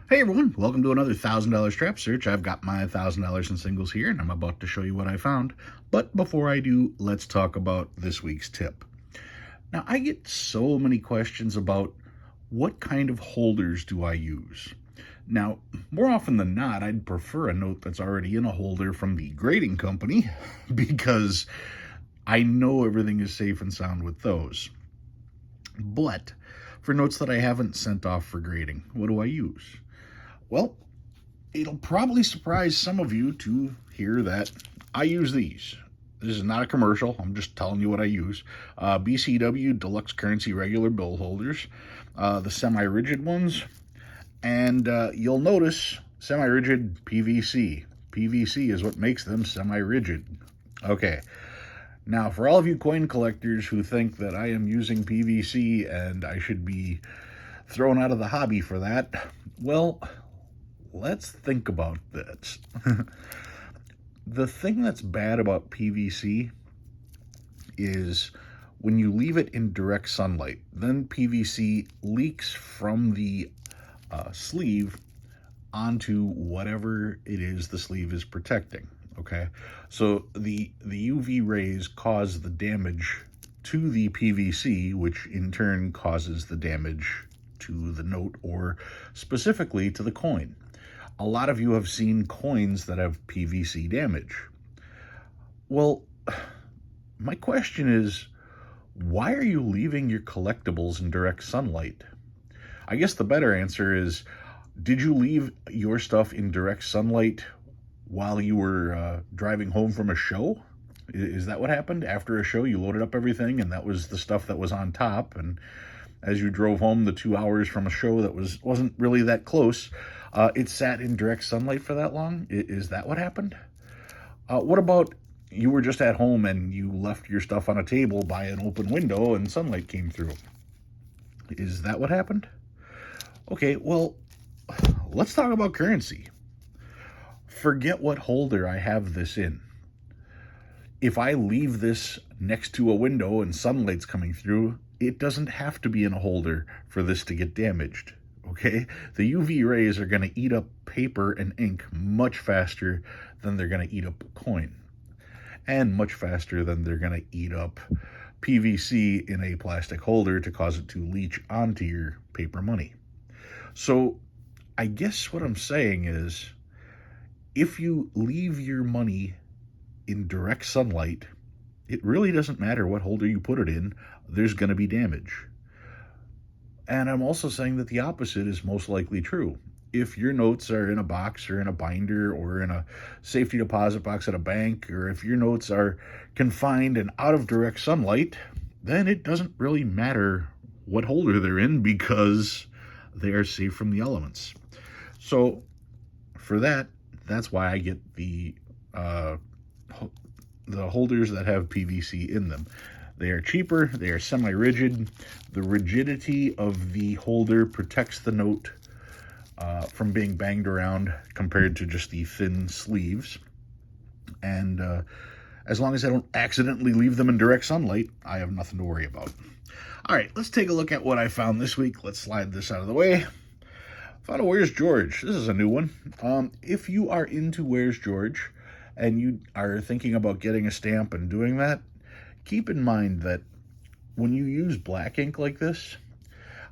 Hey everyone, welcome to another $1,000 strap search. I've got my $1,000 in singles here and I'm about to show you what I found. But before I do, let's talk about this week's tip. Now, I get so many questions about what kind of holders do I use. Now, more often than not, I'd prefer a note that's already in a holder from the grading company because I know everything is safe and sound with those. But for notes that I haven't sent off for grading, what do I use? Well, it'll probably surprise some of you to hear that I use these. This is not a commercial. I'm just telling you what I use. BCW Deluxe Currency Regular Bill Holders, the semi-rigid ones, and you'll notice semi-rigid PVC. PVC is what makes them semi-rigid. Okay, now for all of you coin collectors who think that I am using PVC and I should be thrown out of the hobby for that, well, let's think about this. The thing that's bad about PVC is when you leave it in direct sunlight, then PVC leaks from the sleeve onto whatever it is the sleeve is protecting. Okay, so the UV rays cause the damage to the PVC, which in turn causes the damage to the note, or specifically to the coin. A lot of you have seen coins that have PVC damage. Well, my question is, why are you leaving your collectibles in direct sunlight? I guess the better answer is, did you leave your stuff in direct sunlight while you were driving home from a show? Is that what happened? After a show, you loaded up everything and that was the stuff that was on top, and as you drove home the 2 hours from a show that wasn't really that close, it sat in direct sunlight for that long? Is that what happened? What about you were just at home and you left your stuff on a table by an open window and sunlight came through? Is that what happened? Okay, well, let's talk about currency. Forget what holder I have this in. If I leave this next to a window and sunlight's coming through, it doesn't have to be in a holder for this to get damaged, okay? The UV rays are going to eat up paper and ink much faster than they're going to eat up a coin, and much faster than they're going to eat up PVC in a plastic holder to cause it to leach onto your paper money. So I guess what I'm saying is, if you leave your money in direct sunlight, it really doesn't matter what holder you put it in, there's going to be damage. And I'm also saying that the opposite is most likely true. If your notes are in a box or in a binder or in a safety deposit box at a bank, or if your notes are confined and out of direct sunlight, then it doesn't really matter what holder they're in because they are safe from the elements. So for that's why I get the holders that have PVC in them. They are cheaper, they are semi-rigid. The rigidity of the holder protects the note from being banged around compared to just the thin sleeves. And as long as I don't accidentally leave them in direct sunlight, I have nothing to worry about. All right, let's take a look at what I found this week. Let's slide this out of the way. Found a Where's George. This is a new one. If you are into Where's George and you are thinking about getting a stamp and doing that, keep in mind that when you use black ink like this,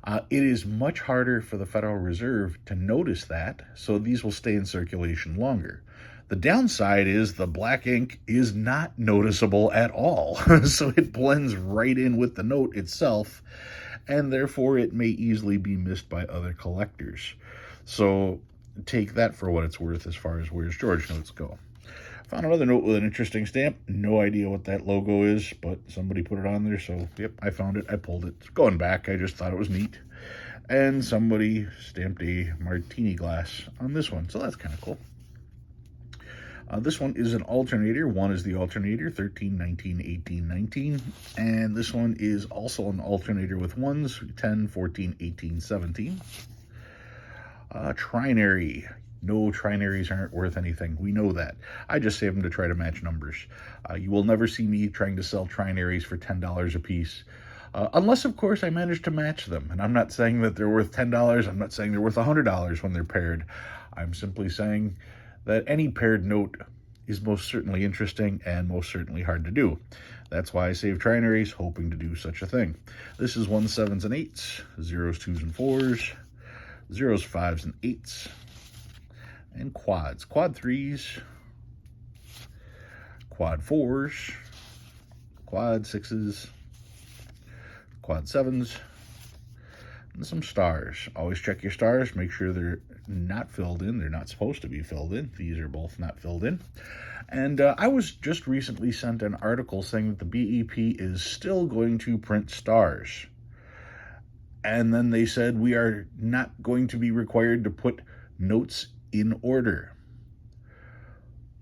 it is much harder for the Federal Reserve to notice that, so these will stay in circulation longer. The downside is the black ink is not noticeable at all, so it blends right in with the note itself, and therefore it may easily be missed by other collectors. So take that for what it's worth as far as Where's George notes go. Found another note with an interesting stamp. No idea what that logo is, but somebody put it on there, so yep, I found it. I pulled it. It's going back. I just thought it was neat. And somebody stamped a martini glass on this one, so that's kind of cool. This one is an alternator. One is the alternator, 13, 19, 18, 19. And this one is also an alternator with ones, 10, 14, 18, 17. Trinary. No, trinaries aren't worth anything. We know that. I just save them to try to match numbers. You will never see me trying to sell trinaries for $10 a piece. Unless, of course, I manage to match them. And I'm not saying that they're worth $10. I'm not saying they're worth $100 when they're paired. I'm simply saying that any paired note is most certainly interesting and most certainly hard to do. That's why I save trinaries, hoping to do such a thing. This is 1s, 7s, and 8s, 0s, 2s, and 4s, 0s, 5s, and 8s, and quads. Quad 3s, quad 4s, quad 6s, quad 7s, and some stars. Always check your stars. Make sure they're not filled in. They're not supposed to be filled in. These are both not filled in. And I was just recently sent an article saying that the BEP is still going to print stars. And then they said we are not going to be required to put notes in order.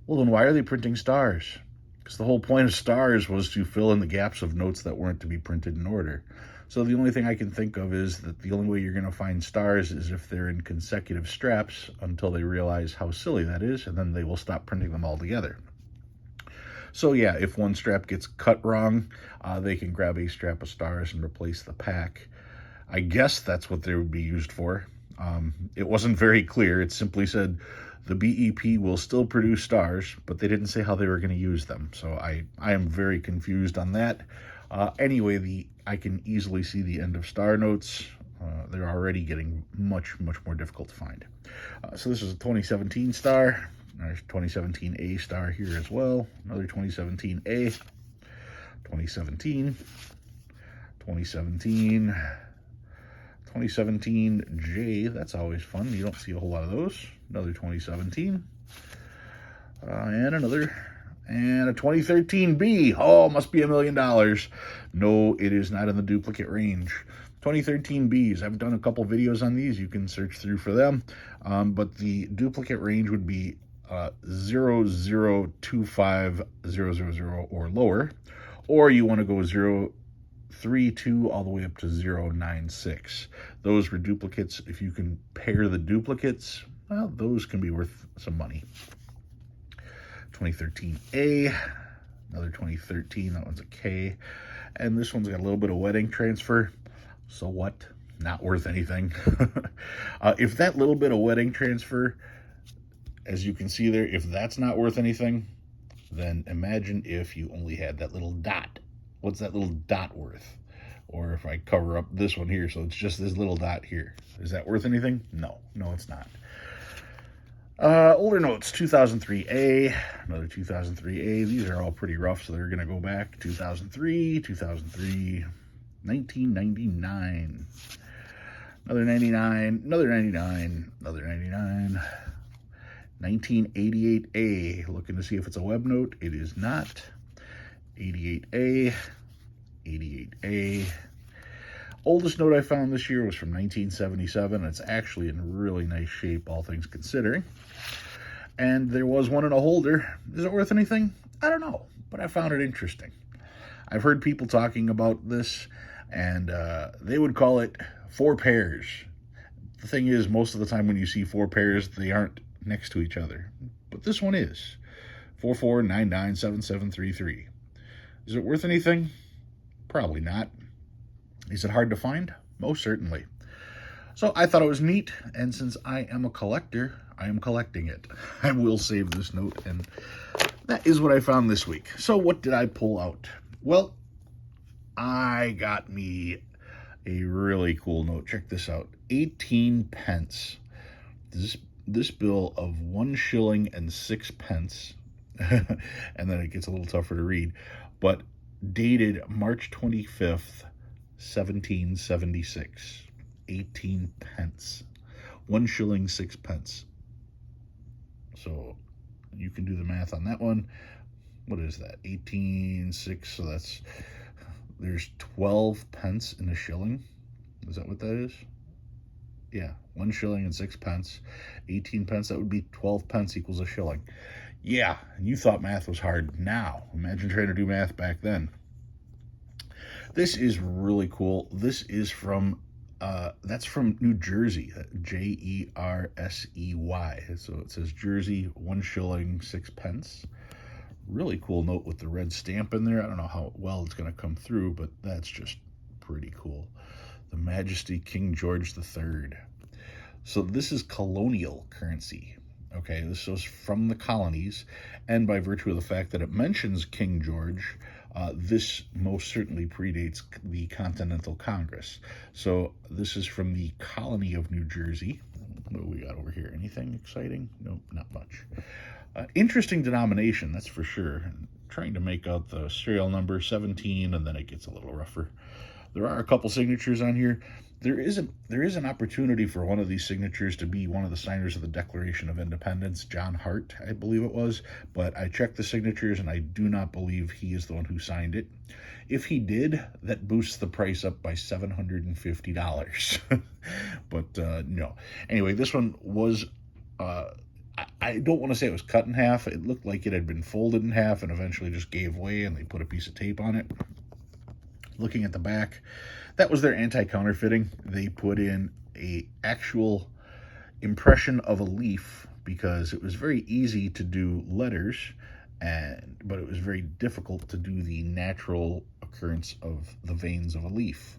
Well, then why are they printing stars? Because the whole point of stars was to fill in the gaps of notes that weren't to be printed in order. So the only thing I can think of is that the only way you're going to find stars is if they're in consecutive straps until they realize how silly that is, and then they will stop printing them all together. So yeah, if one strap gets cut wrong, they can grab a strap of stars and replace the pack. I guess that's what they would be used for. It wasn't very clear. It simply said the BEP will still produce stars, but they didn't say how they were going to use them. So I am very confused on that. Anyway, I can easily see the end of star notes. They're already getting much, much more difficult to find. So this is a 2017 star. There's 2017 A star here as well. Another 2017 A. 2017. 2017. 2017 J. That's always fun. You don't see a whole lot of those. Another 2017. And another. And a 2013 B. Oh, must be $1 million. No, it is not in the duplicate range. 2013 Bs. I've done a couple videos on these. You can search through for them. But the duplicate range would be 0025000 or lower. Or you want to go 032 all the way up to 096. Those were duplicates. If you can pair the duplicates, well, those can be worth some money. 2013A, another 2013, that one's a K, and this one's got a little bit of wedding transfer. So what? Not worth anything. If that little bit of wedding transfer, as you can see there, if that's not worth anything, then imagine if you only had that little dot. What's that little dot worth? Or if I cover up this one here, so it's just this little dot here. Is that worth anything? No, it's not. Older notes, 2003A, another 2003A. These are all pretty rough, so they're going to go back. 2003, 1999. Another 99, another 99, another 99. 1988A, looking to see if it's a web note. It is not. 88A, 88A. Oldest note I found this year was from 1977. It's actually in really nice shape, all things considering. And there was one in a holder. Is it worth anything? I don't know, but I found it interesting. I've heard people talking about this, and they would call it 4 pairs. The thing is, most of the time when you see 4 pairs, they aren't next to each other. But this one is. 44997733. Is it worth anything? Probably not. Is it hard to find? Most certainly. So I thought it was neat, and since I am a collector, I am collecting it. I will save this note, and that is what I found this week. So what did I pull out? Well, I got me a really cool note. Check this out. 18 pence. This bill of 1 shilling and 6 pence, and then it gets a little tougher to read, but dated March 25th, 1776. 18 pence. 1 shilling, 6 pence. So you can do the math on that one. What is that? 18.6. So there's 12 pence in a shilling. Is that what that is? Yeah, 1 shilling and 6 pence. 18 pence, that would be 12 pence equals a shilling. Yeah, and you thought math was hard now. Imagine trying to do math back then. This is really cool. This is from, that's from New Jersey, Jersey. So it says Jersey, 1 shilling, 6 pence. Really cool note with the red stamp in there. I don't know how well it's going to come through, but that's just pretty cool. The Majesty King George III. So this is colonial currency. Okay, this was from the colonies, and by virtue of the fact that it mentions King George, this most certainly predates the Continental Congress. So this is from the colony of New Jersey. What do we got over here? Anything exciting? Nope, not much. Interesting denomination, that's for sure. Trying to make out the serial number 17, and then it gets a little rougher. There are a couple signatures on here. There is an opportunity for one of these signatures to be one of the signers of the Declaration of Independence, John Hart, I believe it was, but I checked the signatures and I do not believe he is the one who signed it. If he did, that boosts the price up by $750. But no. Anyway, this one was, I don't want to say it was cut in half. It looked like it had been folded in half and eventually just gave way and they put a piece of tape on it. Looking at the back, that was their anti-counterfeiting. They put in a actual impression of a leaf because it was very easy to do letters, but it was very difficult to do the natural occurrence of the veins of a leaf.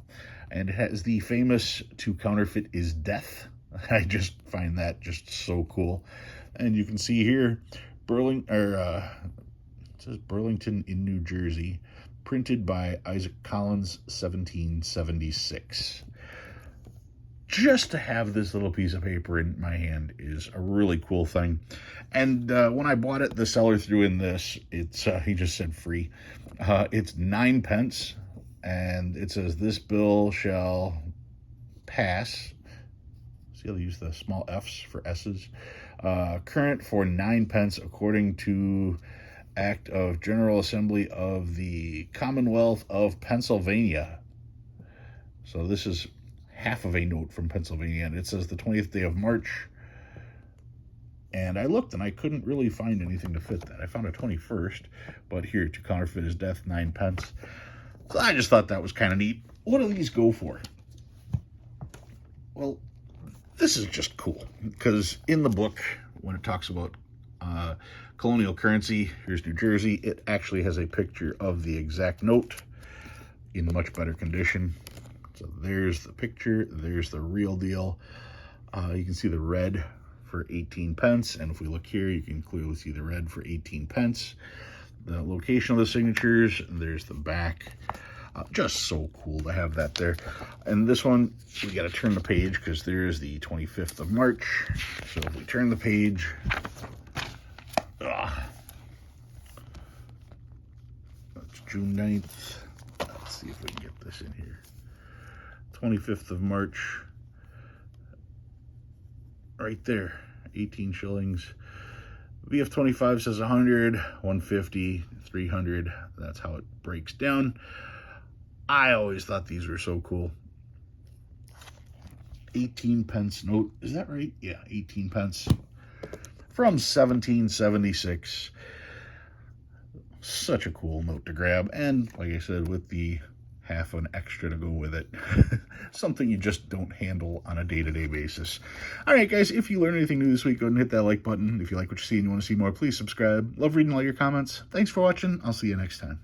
And it has the famous "to counterfeit is death." I just find that just so cool. And you can see here, it says Burlington in New Jersey. Printed by Isaac Collins, 1776. Just to have this little piece of paper in my hand is a really cool thing. And when I bought it, the seller threw in this. He just said free. It's 9 pence, and it says, "This bill shall pass." See how they use the small f's for s's? Current for 9 pence according to Act of General Assembly of the Commonwealth of Pennsylvania. So this is half of a note from Pennsylvania, and it says the 20th day of March. And I looked, and I couldn't really find anything to fit that. I found a 21st, but here, "to counterfeit is death, 9 pence. So I just thought that was kind of neat. What do these go for? Well, this is just cool, because in the book, when it talks about colonial currency, here's New Jersey, it actually has a picture of the exact note in much better condition. So there's the picture, there's the real deal. You can see the red for 18 pence, and if we look here, you can clearly see the red for 18 pence. The location of the signatures, there's the back. Just so cool to have that there. And this one, we got to turn the page because there's the 25th of March. So if we turn the page, that's June 9th. Let's see if we can get this in here. 25th of March. Right there, 18 shillings. VF25 says 100, 150, 300. That's how it breaks down. I always thought these were so cool. 18 pence note. Is that right? Yeah, 18 pence. From 1776. Such a cool note to grab. And like I said, with the half an extra to go with it. Something you just don't handle on a day-to-day basis. All right, guys, if you learned anything new this week, go ahead and hit that like button. If you like what you see and you want to see more, please subscribe. Love reading all your comments. Thanks for watching. I'll see you next time.